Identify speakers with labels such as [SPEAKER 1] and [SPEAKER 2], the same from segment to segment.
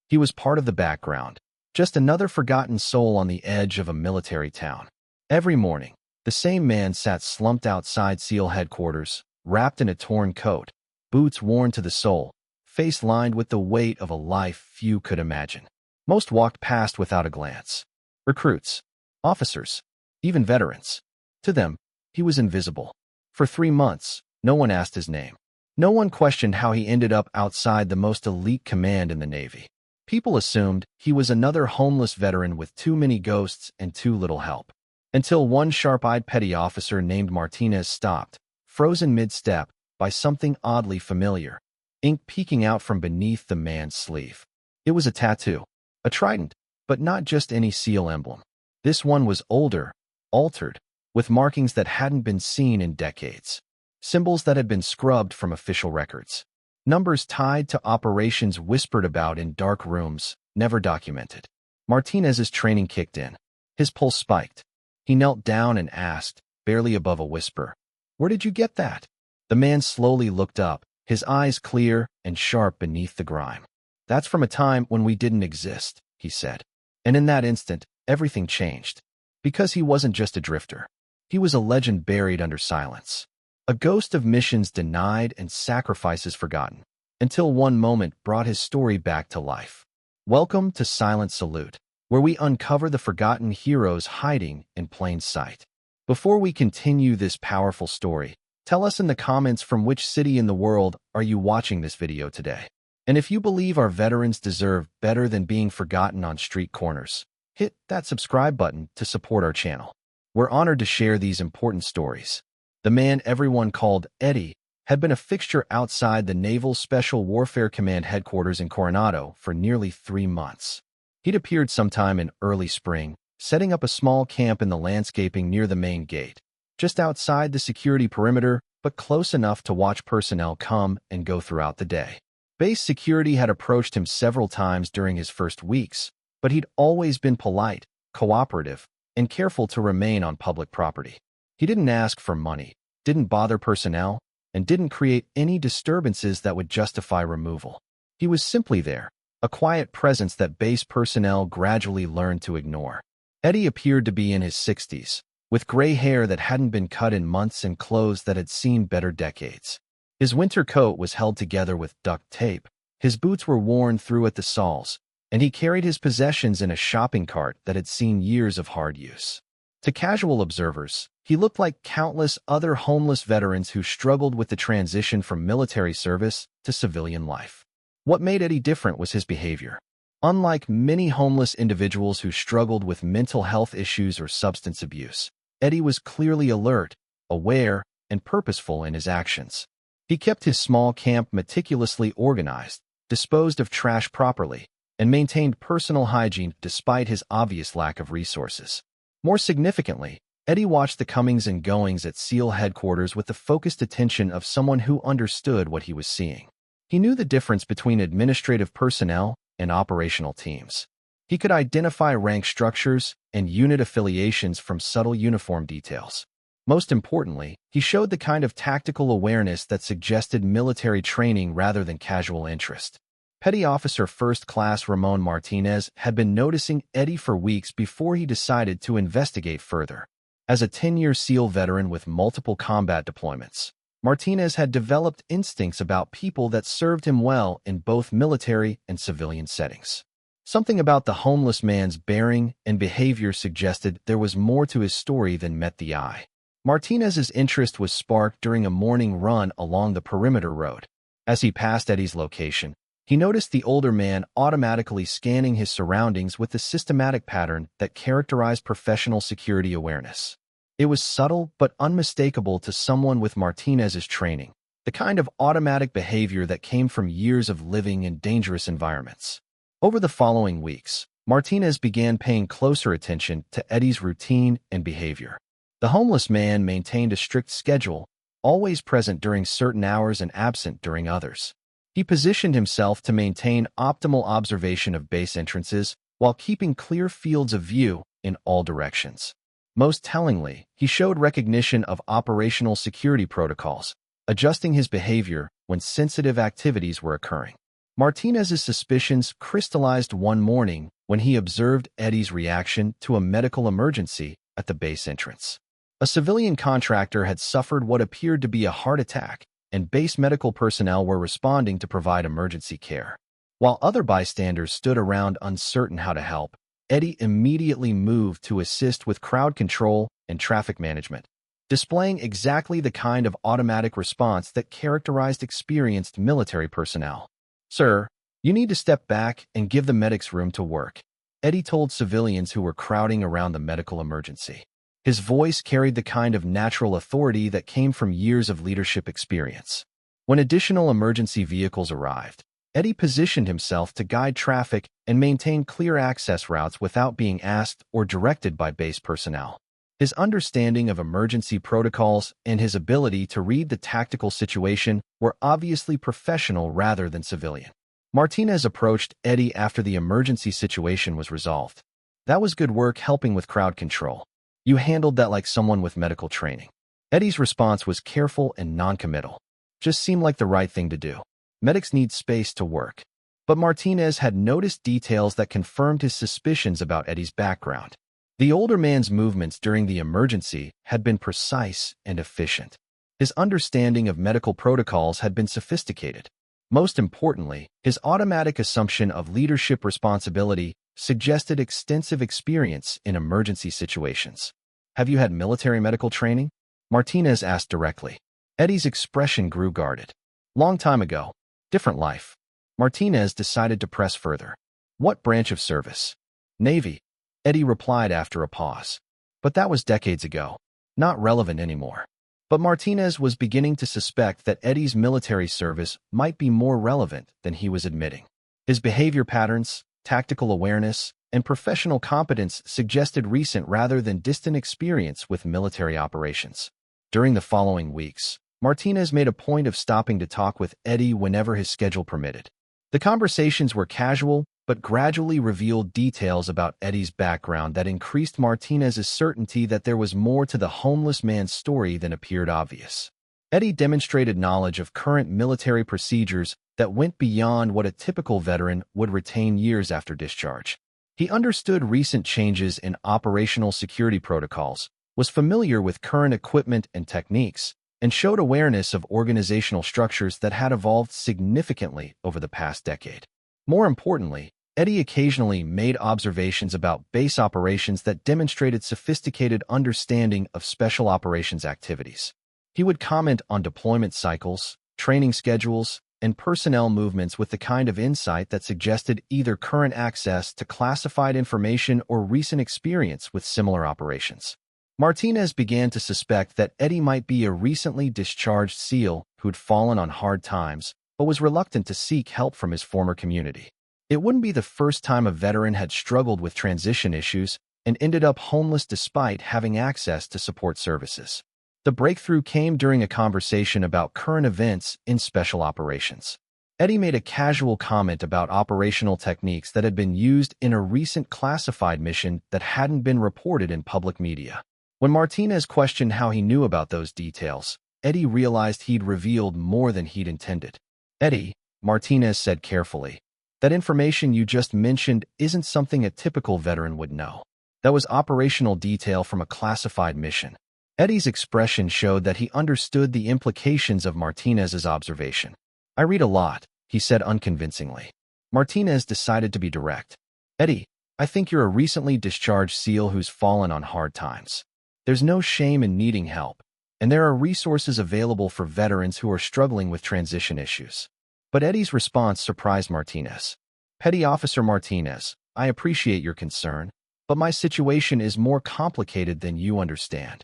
[SPEAKER 1] He was part of the background, just another forgotten soul on the edge of a military town. Every morning, the same man sat slumped outside SEAL headquarters, wrapped in a torn coat, boots worn to the sole, face lined with the weight of a life few could imagine. Most walked past without a glance. Recruits, officers, even veterans. To them, he was invisible. For 3 months, no one asked his name. No one questioned how he ended up outside the most elite command in the Navy. People assumed he was another homeless veteran with too many ghosts and too little help. Until one sharp-eyed petty officer named Martinez stopped, frozen mid-step, by something oddly familiar, ink peeking out from beneath the man's sleeve. It was a tattoo, a trident, but not just any SEAL emblem. This one was older, altered, with markings that hadn't been seen in decades. Symbols that had been scrubbed from official records. Numbers tied to operations whispered about in dark rooms, never documented. Martinez's training kicked in. His pulse spiked. He knelt down and asked, barely above a whisper, "Where did you get that?" The man slowly looked up, his eyes clear and sharp beneath the grime. "That's from a time when we didn't exist," he said. And in that instant, everything changed. Because he wasn't just a drifter. He was a legend buried under silence. A ghost of missions denied and sacrifices forgotten, until one moment brought his story back to life. Welcome to Silent Salute, where we uncover the forgotten heroes hiding in plain sight. Before we continue this powerful story, tell us in the comments from which city in the world are you watching this video today. And if you believe our veterans deserve better than being forgotten on street corners, hit that subscribe button to support our channel. We're honored to share these important stories. The man everyone called Eddie had been a fixture outside the Naval Special Warfare Command headquarters in Coronado for nearly 3 months. He'd appeared sometime in early spring, setting up a small camp in the landscaping near the main gate, just outside the security perimeter, but close enough to watch personnel come and go throughout the day. Base security had approached him several times during his first weeks, but he'd always been polite, cooperative, and careful to remain on public property. He didn't ask for money, didn't bother personnel, and didn't create any disturbances that would justify removal. He was simply there, a quiet presence that base personnel gradually learned to ignore. Eddie appeared to be in his 60s, with gray hair that hadn't been cut in months and clothes that had seen better decades. His winter coat was held together with duct tape, his boots were worn through at the soles, and he carried his possessions in a shopping cart that had seen years of hard use. To casual observers, he looked like countless other homeless veterans who struggled with the transition from military service to civilian life. What made Eddie different was his behavior. Unlike many homeless individuals who struggled with mental health issues or substance abuse, Eddie was clearly alert, aware, and purposeful in his actions. He kept his small camp meticulously organized, disposed of trash properly, and maintained personal hygiene despite his obvious lack of resources. More significantly, Eddie watched the comings and goings at SEAL headquarters with the focused attention of someone who understood what he was seeing. He knew the difference between administrative personnel and operational teams. He could identify rank structures and unit affiliations from subtle uniform details. Most importantly, he showed the kind of tactical awareness that suggested military training rather than casual interest. Petty Officer First Class Ramon Martinez had been noticing Eddie for weeks before he decided to investigate further. As a 10-year SEAL veteran with multiple combat deployments, Martinez had developed instincts about people that served him well in both military and civilian settings. Something about the homeless man's bearing and behavior suggested there was more to his story than met the eye. Martinez's interest was sparked during a morning run along the perimeter road. As he passed Eddie's location, he noticed the older man automatically scanning his surroundings with the systematic pattern that characterized professional security awareness. It was subtle but unmistakable to someone with Martinez's training, the kind of automatic behavior that came from years of living in dangerous environments. Over the following weeks, Martinez began paying closer attention to Eddie's routine and behavior. The homeless man maintained a strict schedule, always present during certain hours and absent during others. He positioned himself to maintain optimal observation of base entrances while keeping clear fields of view in all directions. Most tellingly, he showed recognition of operational security protocols, adjusting his behavior when sensitive activities were occurring. Martinez's suspicions crystallized one morning when he observed Eddie's reaction to a medical emergency at the base entrance. A civilian contractor had suffered what appeared to be a heart attack, and base medical personnel were responding to provide emergency care. While other bystanders stood around uncertain how to help, Eddie immediately moved to assist with crowd control and traffic management, displaying exactly the kind of automatic response that characterized experienced military personnel. "Sir, you need to step back and give the medics room to work," Eddie told civilians who were crowding around the medical emergency. His voice carried the kind of natural authority that came from years of leadership experience. When additional emergency vehicles arrived, Eddie positioned himself to guide traffic and maintain clear access routes without being asked or directed by base personnel. His understanding of emergency protocols and his ability to read the tactical situation were obviously professional rather than civilian. Martinez approached Eddie after the emergency situation was resolved. "That was good work helping with crowd control. You handled that like someone with medical training." Eddie's response was careful and non-committal. "Just seemed like the right thing to do. Medics need space to work." But Martinez had noticed details that confirmed his suspicions about Eddie's background. The older man's movements during the emergency had been precise and efficient. His understanding of medical protocols had been sophisticated. Most importantly, his automatic assumption of leadership responsibility suggested extensive experience in emergency situations. "Have you had military medical training?" Martinez asked directly. Eddie's expression grew guarded. "Long time ago. Different life." Martinez decided to press further. "What branch of service?" "Navy," Eddie replied after a pause. "But that was decades ago. Not relevant anymore." But Martinez was beginning to suspect that Eddie's military service might be more relevant than he was admitting. His behavior patterns, tactical awareness, and professional competence suggested recent rather than distant experience with military operations. During the following weeks, Martinez made a point of stopping to talk with Eddie whenever his schedule permitted. The conversations were casual, but gradually revealed details about Eddie's background that increased Martinez's certainty that there was more to the homeless man's story than appeared obvious. Eddie demonstrated knowledge of current military procedures that went beyond what a typical veteran would retain years after discharge. He understood recent changes in operational security protocols, was familiar with current equipment and techniques, and showed awareness of organizational structures that had evolved significantly over the past decade. More importantly, Eddie occasionally made observations about base operations that demonstrated sophisticated understanding of special operations activities. He would comment on deployment cycles, training schedules, and personnel movements with the kind of insight that suggested either current access to classified information or recent experience with similar operations. Martinez began to suspect that Eddie might be a recently discharged SEAL who'd fallen on hard times, but was reluctant to seek help from his former community. It wouldn't be the first time a veteran had struggled with transition issues and ended up homeless despite having access to support services. The breakthrough came during a conversation about current events in special operations. Eddie made a casual comment about operational techniques that had been used in a recent classified mission that hadn't been reported in public media. When Martinez questioned how he knew about those details, Eddie realized he'd revealed more than he'd intended. "Eddie," Martinez said carefully, "that information you just mentioned isn't something a typical veteran would know. That was operational detail from a classified mission." Eddie's expression showed that he understood the implications of Martinez's observation. "I read a lot," he said unconvincingly. Martinez decided to be direct. "Eddie, I think you're a recently discharged SEAL who's fallen on hard times. There's no shame in needing help, and there are resources available for veterans who are struggling with transition issues." But Eddie's response surprised Martinez. "Petty Officer Martinez, I appreciate your concern, but my situation is more complicated than you understand."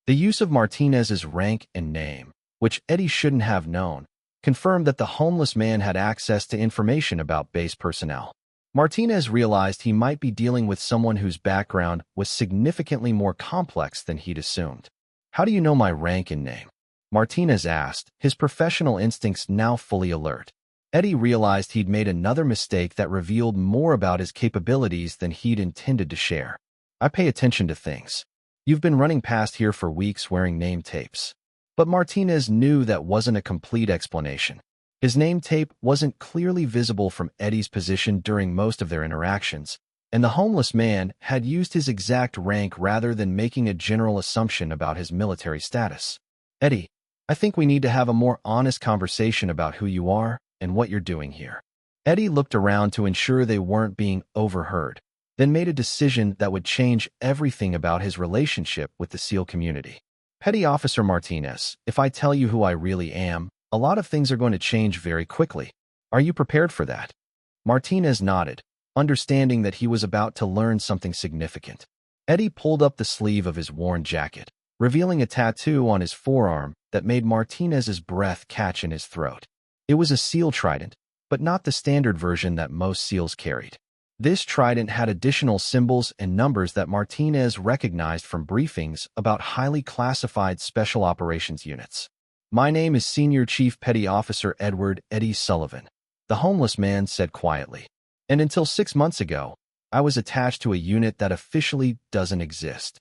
[SPEAKER 1] The use of Martinez's rank and name, which Eddie shouldn't have known, confirmed that the homeless man had access to information about base personnel. Martinez realized he might be dealing with someone whose background was significantly more complex than he'd assumed. "How do you know my rank and name?" Martinez asked, his professional instincts now fully alert. Eddie realized he'd made another mistake that revealed more about his capabilities than he'd intended to share. "I pay attention to things. You've been running past here for weeks wearing name tapes." But Martinez knew that wasn't a complete explanation. His name tape wasn't clearly visible from Eddie's position during most of their interactions, and the homeless man had used his exact rank rather than making a general assumption about his military status. Eddie, I think we need to have a more honest conversation about who you are and what you're doing here. Eddie looked around to ensure they weren't being overheard, then made a decision that would change everything about his relationship with the SEAL community. Petty Officer Martinez, if I tell you who I really am, a lot of things are going to change very quickly. Are you prepared for that? Martinez nodded, understanding that he was about to learn something significant. Eddie pulled up the sleeve of his worn jacket, revealing a tattoo on his forearm that made Martinez's breath catch in his throat. It was a SEAL trident, but not the standard version that most SEALs carried. This trident had additional symbols and numbers that Martinez recognized from briefings about highly classified special operations units. My name is Senior Chief Petty Officer Edward Eddie Sullivan, the homeless man said quietly. And until 6 months ago, I was attached to a unit that officially doesn't exist.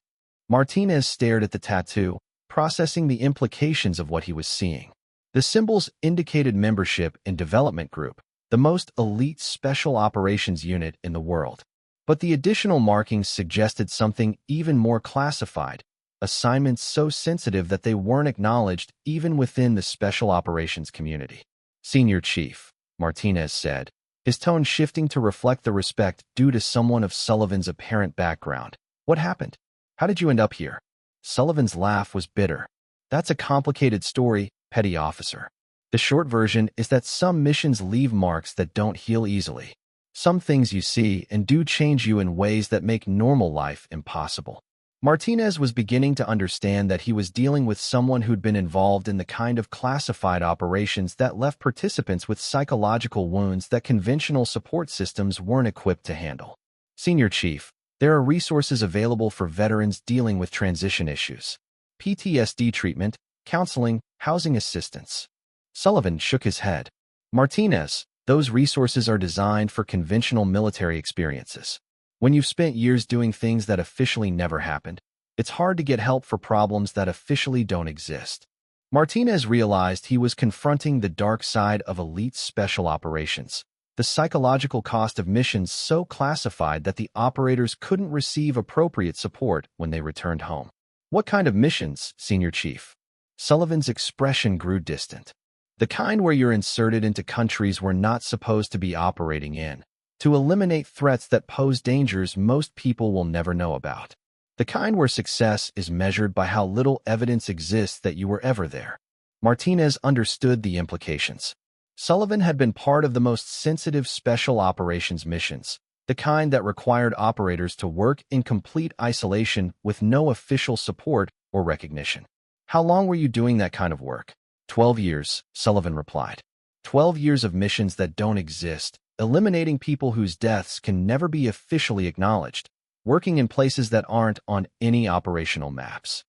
[SPEAKER 1] Martinez stared at the tattoo, processing the implications of what he was seeing. The symbols indicated membership in Development Group, the most elite special operations unit in the world. But the additional markings suggested something even more classified, assignments so sensitive that they weren't acknowledged even within the special operations community. Senior Chief, Martinez said, his tone shifting to reflect the respect due to someone of Sullivan's apparent background. What happened? How did you end up here? Sullivan's laugh was bitter. That's a complicated story, Petty Officer. The short version is that some missions leave marks that don't heal easily. Some things you see and do change you in ways that make normal life impossible. Martinez was beginning to understand that he was dealing with someone who'd been involved in the kind of classified operations that left participants with psychological wounds that conventional support systems weren't equipped to handle. Senior Chief, there are resources available for veterans dealing with transition issues. PTSD treatment, counseling, housing assistance. Sullivan shook his head. Martinez, those resources are designed for conventional military experiences. When you've spent years doing things that officially never happened, it's hard to get help for problems that officially don't exist. Martinez realized he was confronting the dark side of elite special operations, the psychological cost of missions so classified that the operators couldn't receive appropriate support when they returned home. What kind of missions, Senior Chief? Sullivan's expression grew distant. The kind where you're inserted into countries we're not supposed to be operating in, to eliminate threats that pose dangers most people will never know about. The kind where success is measured by how little evidence exists that you were ever there. Martinez understood the implications. Sullivan had been part of the most sensitive special operations missions, the kind that required operators to work in complete isolation with no official support or recognition. How long were you doing that kind of work? 12 years, Sullivan replied. 12 years of missions that don't exist, eliminating people whose deaths can never be officially acknowledged, working in places that aren't on any operational maps.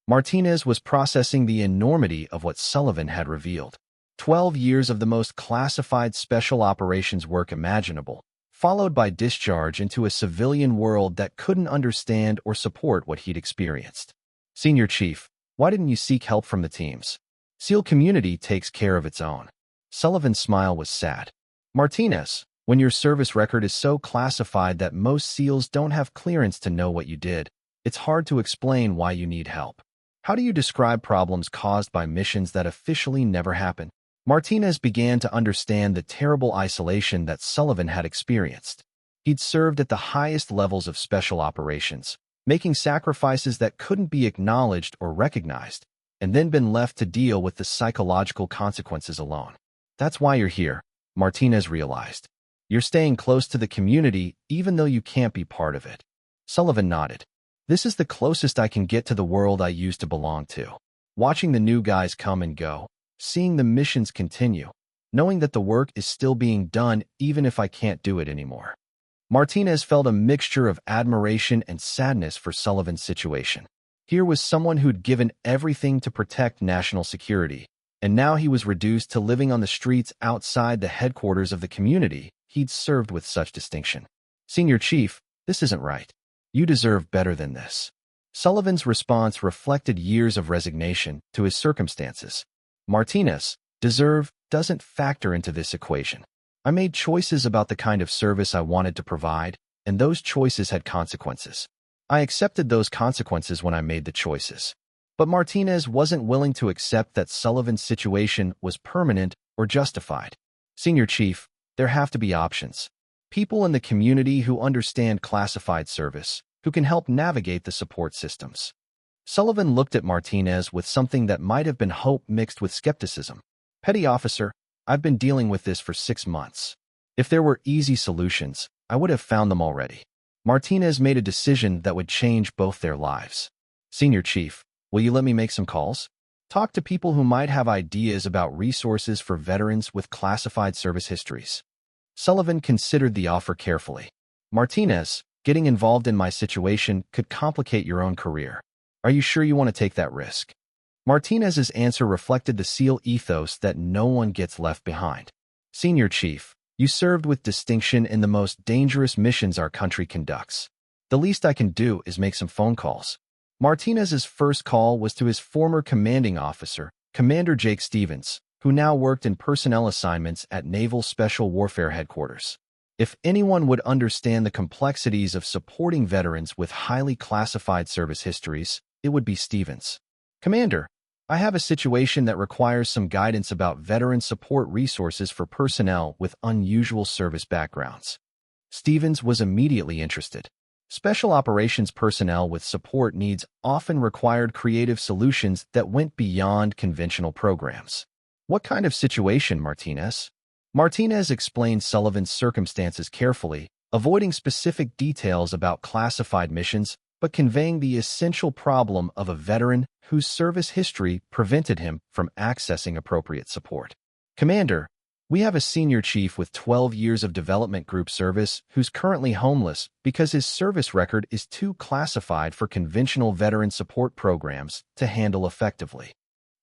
[SPEAKER 1] Martinez was processing the enormity of what Sullivan had revealed. 12 years of the most classified special operations work imaginable, followed by discharge into a civilian world that couldn't understand or support what he'd experienced. Senior Chief, why didn't you seek help from the teams? SEAL community takes care of its own. Sullivan's smile was sad. Martinez, when your service record is so classified that most SEALs don't have clearance to know what you did, it's hard to explain why you need help. How do you describe problems caused by missions that officially never happened? Martinez began to understand the terrible isolation that Sullivan had experienced. He'd served at the highest levels of special operations, making sacrifices that couldn't be acknowledged or recognized, and then been left to deal with the psychological consequences alone. That's why you're here, Martinez realized. You're staying close to the community even though you can't be part of it. Sullivan nodded. This is the closest I can get to the world I used to belong to. Watching the new guys come and go, seeing the missions continue, knowing that the work is still being done even if I can't do it anymore. Martinez felt a mixture of admiration and sadness for Sullivan's situation. Here was someone who'd given everything to protect national security, and now he was reduced to living on the streets outside the headquarters of the community he'd served with such distinction. Senior Chief, this isn't right. You deserve better than this. Sullivan's response reflected years of resignation to his circumstances. Martinez, deserve, doesn't factor into this equation. I made choices about the kind of service I wanted to provide, and those choices had consequences. I accepted those consequences when I made the choices. But Martinez wasn't willing to accept that Sullivan's situation was permanent or justified. Senior Chief, there have to be options. People in the community who understand classified service, who can help navigate the support systems. Sullivan looked at Martinez with something that might have been hope mixed with skepticism. Petty officer, I've been dealing with this for 6 months. If there were easy solutions, I would have found them already. Martinez made a decision that would change both their lives. Senior Chief, will you let me make some calls? Talk to people who might have ideas about resources for veterans with classified service histories. Sullivan considered the offer carefully. Martinez, getting involved in my situation could complicate your own career. Are you sure you want to take that risk? Martinez's answer reflected the SEAL ethos that no one gets left behind. Senior Chief, you served with distinction in the most dangerous missions our country conducts. The least I can do is make some phone calls. Martinez's first call was to his former commanding officer, Commander Jake Stevens, who now worked in personnel assignments at Naval Special Warfare Headquarters. If anyone would understand the complexities of supporting veterans with highly classified service histories, it would be Stevens. Commander, I have a situation that requires some guidance about veteran support resources for personnel with unusual service backgrounds. Stevens was immediately interested. Special operations personnel with support needs often required creative solutions that went beyond conventional programs. What kind of situation, Martinez? Martinez explained Sullivan's circumstances carefully, avoiding specific details about classified missions, but conveying the essential problem of a veteran whose service history prevented him from accessing appropriate support. Commander, we have a senior chief with 12 years of development group service who's currently homeless because his service record is too classified for conventional veteran support programs to handle effectively.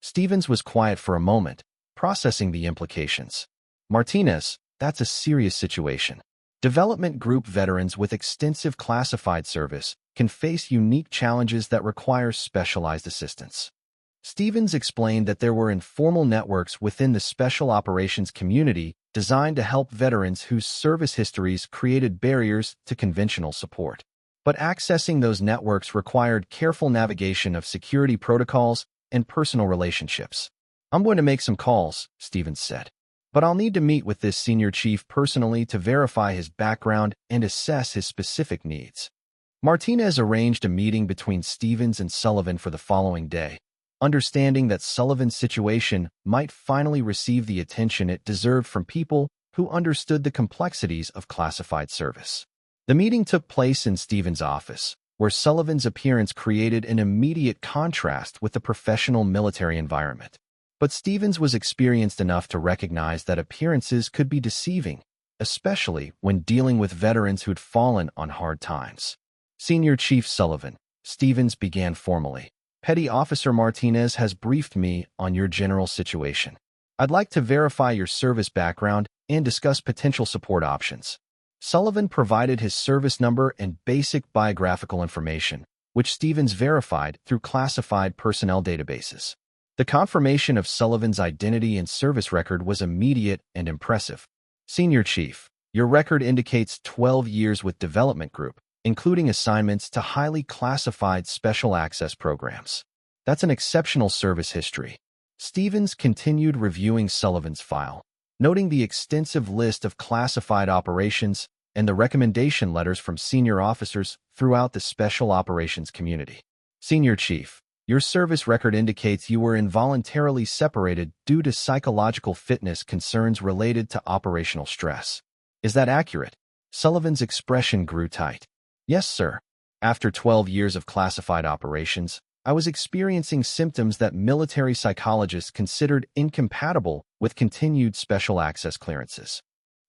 [SPEAKER 1] Stevens was quiet for a moment, processing the implications. Martinez, that's a serious situation. Development group veterans with extensive classified service can face unique challenges that require specialized assistance. Stevens explained that there were informal networks within the special operations community designed to help veterans whose service histories created barriers to conventional support. But accessing those networks required careful navigation of security protocols and personal relationships. I'm going to make some calls, Stevens said. But I'll need to meet with this senior chief personally to verify his background and assess his specific needs. Martinez arranged a meeting between Stevens and Sullivan for the following day, understanding that Sullivan's situation might finally receive the attention it deserved from people who understood the complexities of classified service. The meeting took place in Stevens' office, where Sullivan's appearance created an immediate contrast with the professional military environment. But Stevens was experienced enough to recognize that appearances could be deceiving, especially when dealing with veterans who'd fallen on hard times. Senior Chief Sullivan, Stevens began formally. Petty Officer Martinez has briefed me on your general situation. I'd like to verify your service background and discuss potential support options. Sullivan provided his service number and basic biographical information, which Stevens verified through classified personnel databases. The confirmation of Sullivan's identity and service record was immediate and impressive. Senior Chief, your record indicates 12 years with Development Group, including assignments to highly classified special access programs. That's an exceptional service history. Stevens continued reviewing Sullivan's file, noting the extensive list of classified operations and the recommendation letters from senior officers throughout the special operations community. Senior Chief, your service record indicates you were involuntarily separated due to psychological fitness concerns related to operational stress. Is that accurate? Sullivan's expression grew tight. Yes, sir. After 12 years of classified operations, I was experiencing symptoms that military psychologists considered incompatible with continued special access clearances.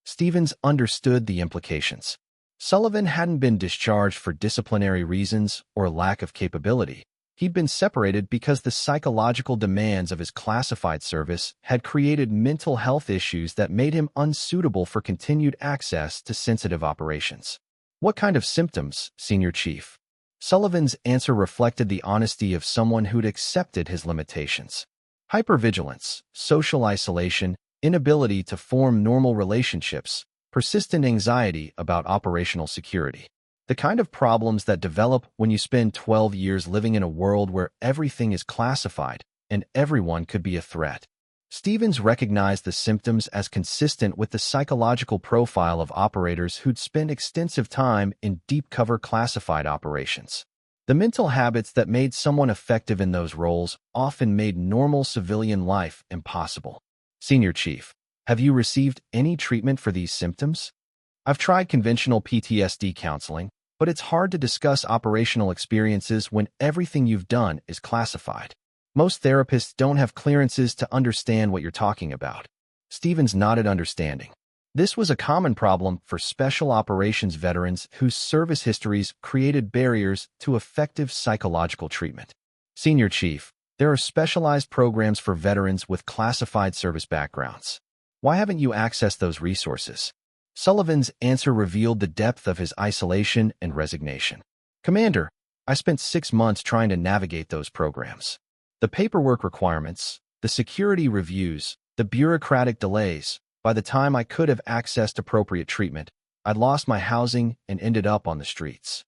[SPEAKER 1] Stevens understood the implications. Sullivan hadn't been discharged for disciplinary reasons or lack of capability. He'd been separated because the psychological demands of his classified service had created mental health issues that made him unsuitable for continued access to sensitive operations. What kind of symptoms, Senior Chief? Sullivan's answer reflected the honesty of someone who'd accepted his limitations. Hypervigilance, social isolation, inability to form normal relationships, persistent anxiety about operational security. The kind of problems that develop when you spend 12 years living in a world where everything is classified and everyone could be a threat. Stevens recognized the symptoms as consistent with the psychological profile of operators who'd spent extensive time in deep-cover classified operations. The mental habits that made someone effective in those roles often made normal civilian life impossible. Senior Chief, have you received any treatment for these symptoms? I've tried conventional PTSD counseling, but it's hard to discuss operational experiences when everything you've done is classified. Most therapists don't have clearances to understand what you're talking about. Stevens nodded understanding. This was a common problem for special operations veterans whose service histories created barriers to effective psychological treatment. Senior Chief, there are specialized programs for veterans with classified service backgrounds. Why haven't you accessed those resources? Sullivan's answer revealed the depth of his isolation and resignation. Commander, I spent 6 months trying to navigate those programs. The paperwork requirements, the security reviews, the bureaucratic delays. By the time I could have accessed appropriate treatment, I'd lost my housing and ended up on the streets.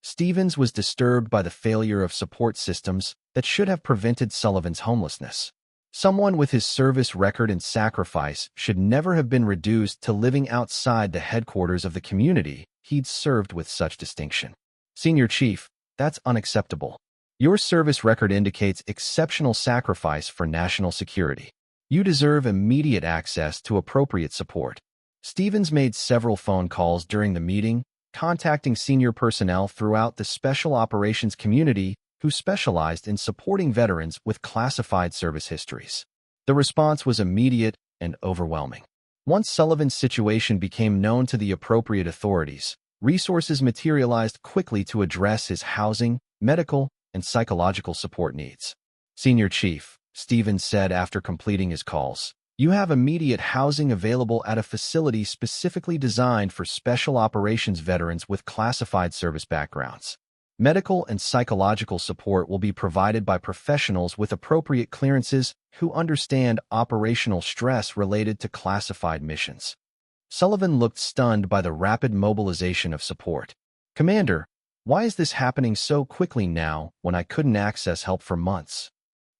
[SPEAKER 1] Stevens was disturbed by the failure of support systems that should have prevented Sullivan's homelessness. Someone with his service record and sacrifice should never have been reduced to living outside the headquarters of the community he'd served with such distinction. Senior Chief, that's unacceptable. Your service record indicates exceptional sacrifice for national security. You deserve immediate access to appropriate support. Stevens made several phone calls during the meeting, contacting senior personnel throughout the special operations community who specialized in supporting veterans with classified service histories. The response was immediate and overwhelming. Once Sullivan's situation became known to the appropriate authorities, resources materialized quickly to address his housing, medical, and psychological support needs. Senior Chief, Stevens said after completing his calls, you have immediate housing available at a facility specifically designed for special operations veterans with classified service backgrounds. Medical and psychological support will be provided by professionals with appropriate clearances who understand operational stress related to classified missions. Sullivan looked stunned by the rapid mobilization of support. Commander, why is this happening so quickly now when I couldn't access help for months?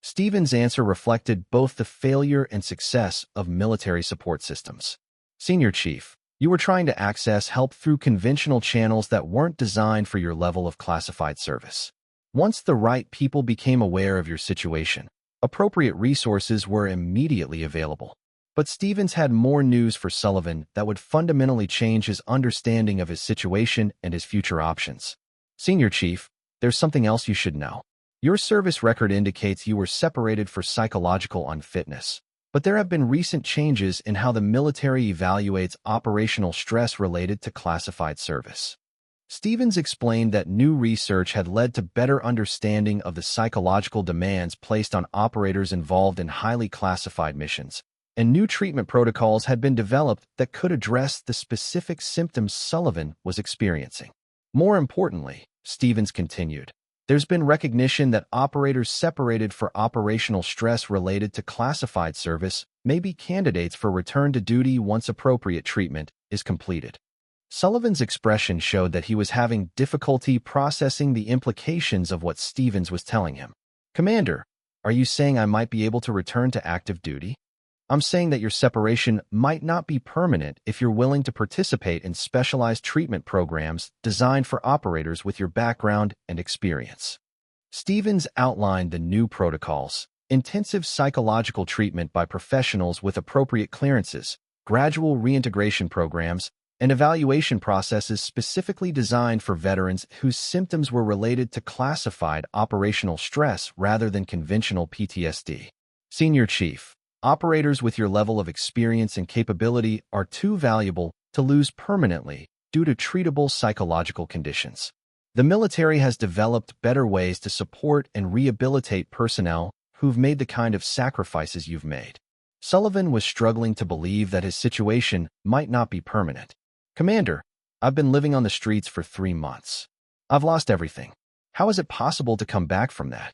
[SPEAKER 1] Stevens' answer reflected both the failure and success of military support systems. Senior Chief, you were trying to access help through conventional channels that weren't designed for your level of classified service. Once the right people became aware of your situation, appropriate resources were immediately available. But Stevens had more news for Sullivan that would fundamentally change his understanding of his situation and his future options. Senior Chief, there's something else you should know. Your service record indicates you were separated for psychological unfitness, but there have been recent changes in how the military evaluates operational stress related to classified service. Stevens explained that new research had led to better understanding of the psychological demands placed on operators involved in highly classified missions, and new treatment protocols had been developed that could address the specific symptoms Sullivan was experiencing. More importantly, Stevens continued, there's been recognition that operators separated for operational stress related to classified service may be candidates for return to duty once appropriate treatment is completed. Sullivan's expression showed that he was having difficulty processing the implications of what Stevens was telling him. Commander, are you saying I might be able to return to active duty? I'm saying that your separation might not be permanent if you're willing to participate in specialized treatment programs designed for operators with your background and experience. Stevens outlined the new protocols: intensive psychological treatment by professionals with appropriate clearances, gradual reintegration programs, and evaluation processes specifically designed for veterans whose symptoms were related to classified operational stress rather than conventional PTSD. Senior Chief, operators with your level of experience and capability are too valuable to lose permanently due to treatable psychological conditions. The military has developed better ways to support and rehabilitate personnel who've made the kind of sacrifices you've made. Sullivan was struggling to believe that his situation might not be permanent. Commander, I've been living on the streets for 3 months. I've lost everything. How is it possible to come back from that?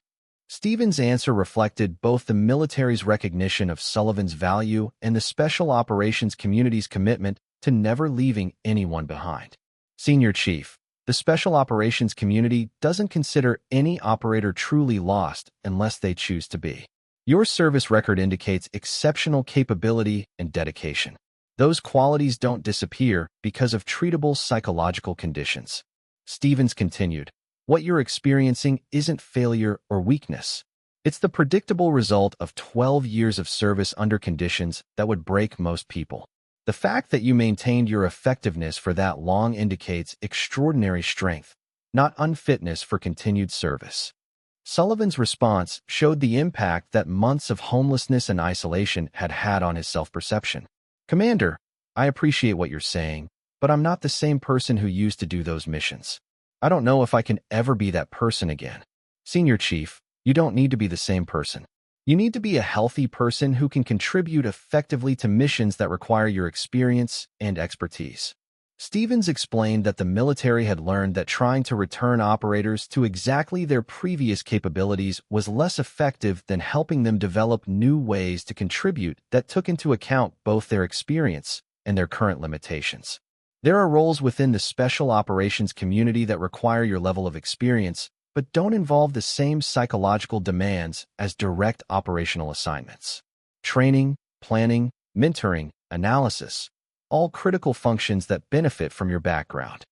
[SPEAKER 1] Stephen's answer reflected both the military's recognition of Sullivan's value and the special operations community's commitment to never leaving anyone behind. Senior Chief, the special operations community doesn't consider any operator truly lost unless they choose to be. Your service record indicates exceptional capability and dedication. Those qualities don't disappear because of treatable psychological conditions. Stevens continued, what you're experiencing isn't failure or weakness. It's the predictable result of 12 years of service under conditions that would break most people. The fact that you maintained your effectiveness for that long indicates extraordinary strength, not unfitness for continued service. Sullivan's response showed the impact that months of homelessness and isolation had had on his self-perception. Commander, I appreciate what you're saying, but I'm not the same person who used to do those missions. I don't know if I can ever be that person again. Senior Chief, you don't need to be the same person. You need to be a healthy person who can contribute effectively to missions that require your experience and expertise. Stevens explained that the military had learned that trying to return operators to exactly their previous capabilities was less effective than helping them develop new ways to contribute that took into account both their experience and their current limitations. There are roles within the special operations community that require your level of experience, but don't involve the same psychological demands as direct operational assignments. Training, planning, mentoring, analysis, all critical functions that benefit from your background.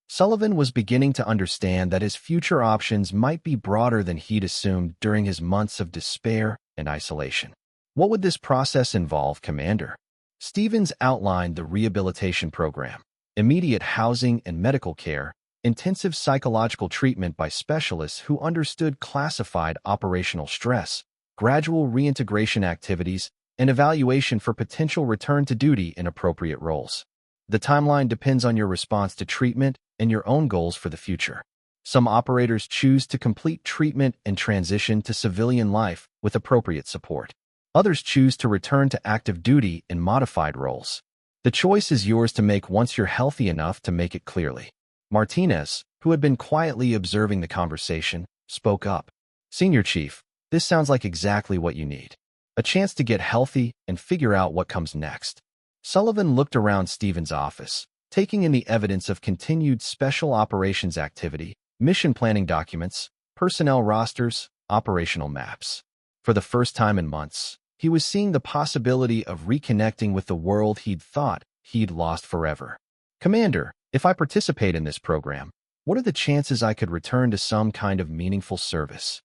[SPEAKER 1] Sullivan was beginning to understand that his future options might be broader than he'd assumed during his months of despair and isolation. What would this process involve, Commander? Stevens outlined the rehabilitation program, immediate housing and medical care, intensive psychological treatment by specialists who understood classified operational stress, gradual reintegration activities, and evaluation for potential return to duty in appropriate roles. The timeline depends on your response to treatment and your own goals for the future. Some operators choose to complete treatment and transition to civilian life with appropriate support. Others choose to return to active duty in modified roles. The choice is yours to make once you're healthy enough to make it clearly. Martinez, who had been quietly observing the conversation, spoke up. Senior Chief, this sounds like exactly what you need. A chance to get healthy and figure out what comes next. Sullivan looked around Stevens' office, taking in the evidence of continued special operations activity, mission planning documents, personnel rosters, operational maps. For the first time in months, he was seeing the possibility of reconnecting with the world he'd thought he'd lost forever. Commander, if I participate in this program, what are the chances I could return to some kind of meaningful service?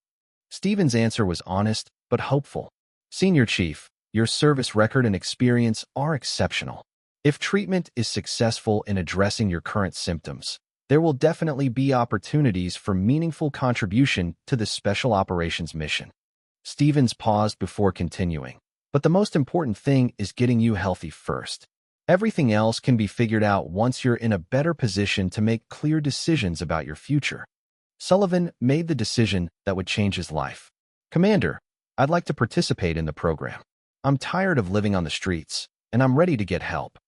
[SPEAKER 1] Stevens' answer was honest but hopeful. Senior Chief, your service record and experience are exceptional. If treatment is successful in addressing your current symptoms, there will definitely be opportunities for meaningful contribution to the Special Operations mission. Stevens paused before continuing, but the most important thing is getting you healthy first. Everything else can be figured out once you're in a better position to make clear decisions about your future. Sullivan made the decision that would change his life. Commander, I'd like to participate in the program. I'm tired of living on the streets, and I'm ready to get help.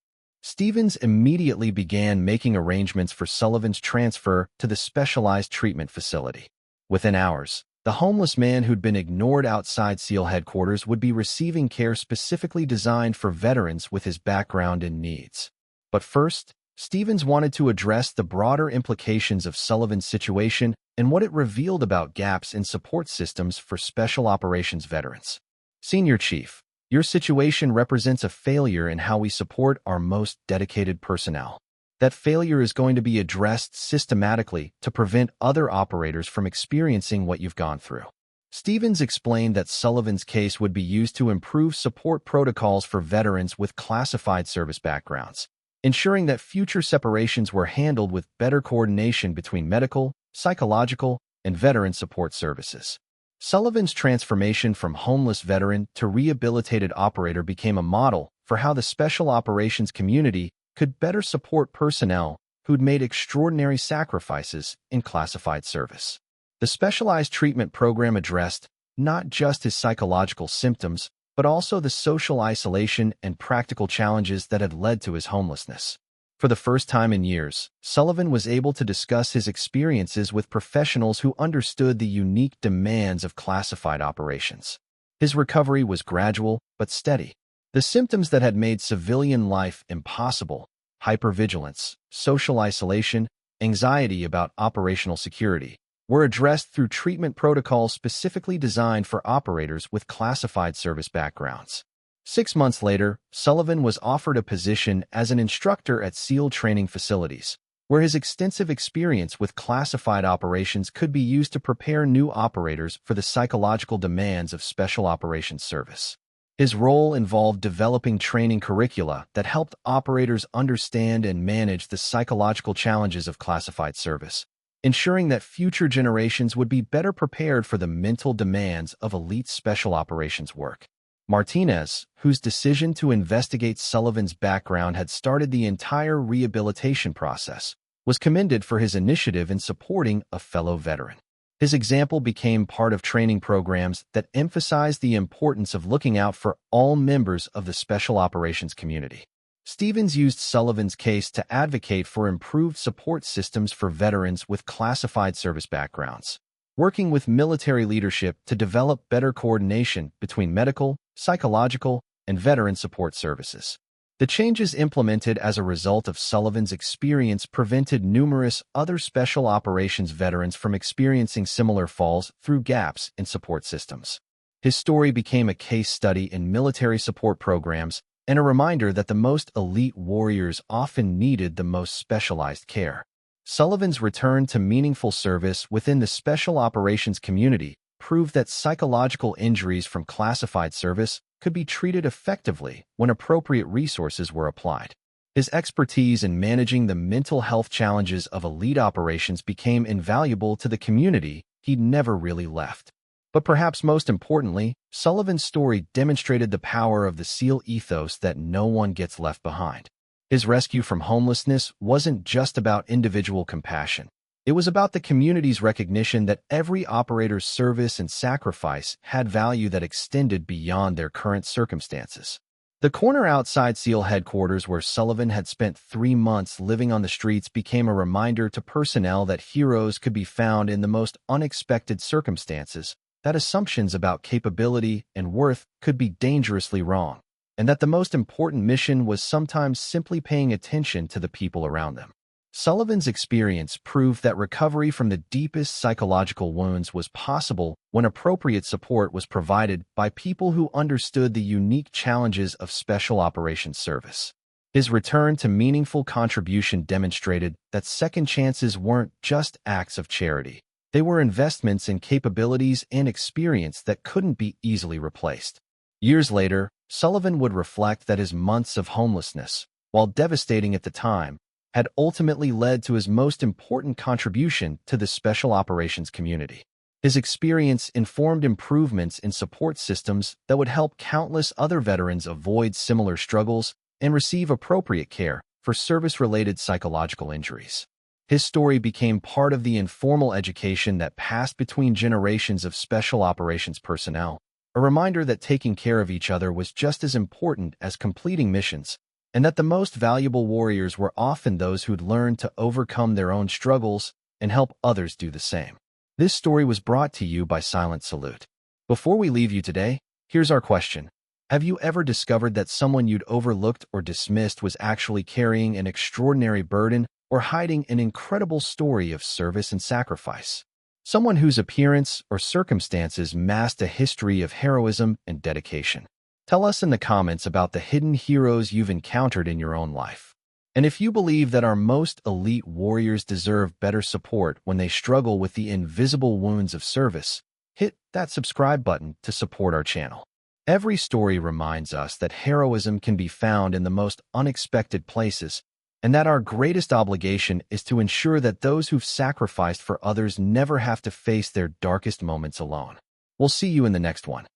[SPEAKER 1] Stevens immediately began making arrangements for Sullivan's transfer to the specialized treatment facility. Within hours, the homeless man who'd been ignored outside SEAL headquarters would be receiving care specifically designed for veterans with his background and needs. But first, Stevens wanted to address the broader implications of Sullivan's situation and what it revealed about gaps in support systems for special operations veterans. Senior Chief, your situation represents a failure in how we support our most dedicated personnel. That failure is going to be addressed systematically to prevent other operators from experiencing what you've gone through. Stevens explained that Sullivan's case would be used to improve support protocols for veterans with classified service backgrounds, ensuring that future separations were handled with better coordination between medical, psychological, and veteran support services. Sullivan's transformation from homeless veteran to rehabilitated operator became a model for how the special operations community could better support personnel who'd made extraordinary sacrifices in classified service. The specialized treatment program addressed not just his psychological symptoms, but also the social isolation and practical challenges that had led to his homelessness. For the first time in years, Sullivan was able to discuss his experiences with professionals who understood the unique demands of classified operations. His recovery was gradual but steady. The symptoms that had made civilian life impossible, hypervigilance, social isolation, anxiety about operational security, were addressed through treatment protocols specifically designed for operators with classified service backgrounds. 6 months later, Sullivan was offered a position as an instructor at SEAL training facilities, where his extensive experience with classified operations could be used to prepare new operators for the psychological demands of Special Operations Service. His role involved developing training curricula that helped operators understand and manage the psychological challenges of classified service, ensuring that future generations would be better prepared for the mental demands of elite special operations work. Martinez, whose decision to investigate Sullivan's background had started the entire rehabilitation process, was commended for his initiative in supporting a fellow veteran. His example became part of training programs that emphasized the importance of looking out for all members of the special operations community. Stevens used Sullivan's case to advocate for improved support systems for veterans with classified service backgrounds, working with military leadership to develop better coordination between medical, psychological, and veteran support services. The changes implemented as a result of Sullivan's experience prevented numerous other special operations veterans from experiencing similar falls through gaps in support systems. His story became a case study in military support programs and a reminder that the most elite warriors often needed the most specialized care. Sullivan's return to meaningful service within the special operations community proved that psychological injuries from classified service could be treated effectively when appropriate resources were applied. His expertise in managing the mental health challenges of elite operations became invaluable to the community he'd never really left. But perhaps most importantly, Sullivan's story demonstrated the power of the SEAL ethos that no one gets left behind. His rescue from homelessness wasn't just about individual compassion. It was about the community's recognition that every operator's service and sacrifice had value that extended beyond their current circumstances. The corner outside SEAL headquarters where Sullivan had spent 3 months living on the streets became a reminder to personnel that heroes could be found in the most unexpected circumstances, that assumptions about capability and worth could be dangerously wrong, and that the most important mission was sometimes simply paying attention to the people around them. Sullivan's experience proved that recovery from the deepest psychological wounds was possible when appropriate support was provided by people who understood the unique challenges of special operations service. His return to meaningful contribution demonstrated that second chances weren't just acts of charity. They were investments in capabilities and experience that couldn't be easily replaced. Years later, Sullivan would reflect that his months of homelessness, while devastating at the time, had ultimately led to his most important contribution to the special operations community. His experience informed improvements in support systems that would help countless other veterans avoid similar struggles and receive appropriate care for service-related psychological injuries. His story became part of the informal education that passed between generations of special operations personnel, a reminder that taking care of each other was just as important as completing missions, and that the most valuable warriors were often those who'd learned to overcome their own struggles and help others do the same. This story was brought to you by Silent Salute. Before we leave you today, here's our question. Have you ever discovered that someone you'd overlooked or dismissed was actually carrying an extraordinary burden or hiding an incredible story of service and sacrifice? Someone whose appearance or circumstances masked a history of heroism and dedication. Tell us in the comments about the hidden heroes you've encountered in your own life. And if you believe that our most elite warriors deserve better support when they struggle with the invisible wounds of service, hit that subscribe button to support our channel. Every story reminds us that heroism can be found in the most unexpected places, and that our greatest obligation is to ensure that those who've sacrificed for others never have to face their darkest moments alone. We'll see you in the next one.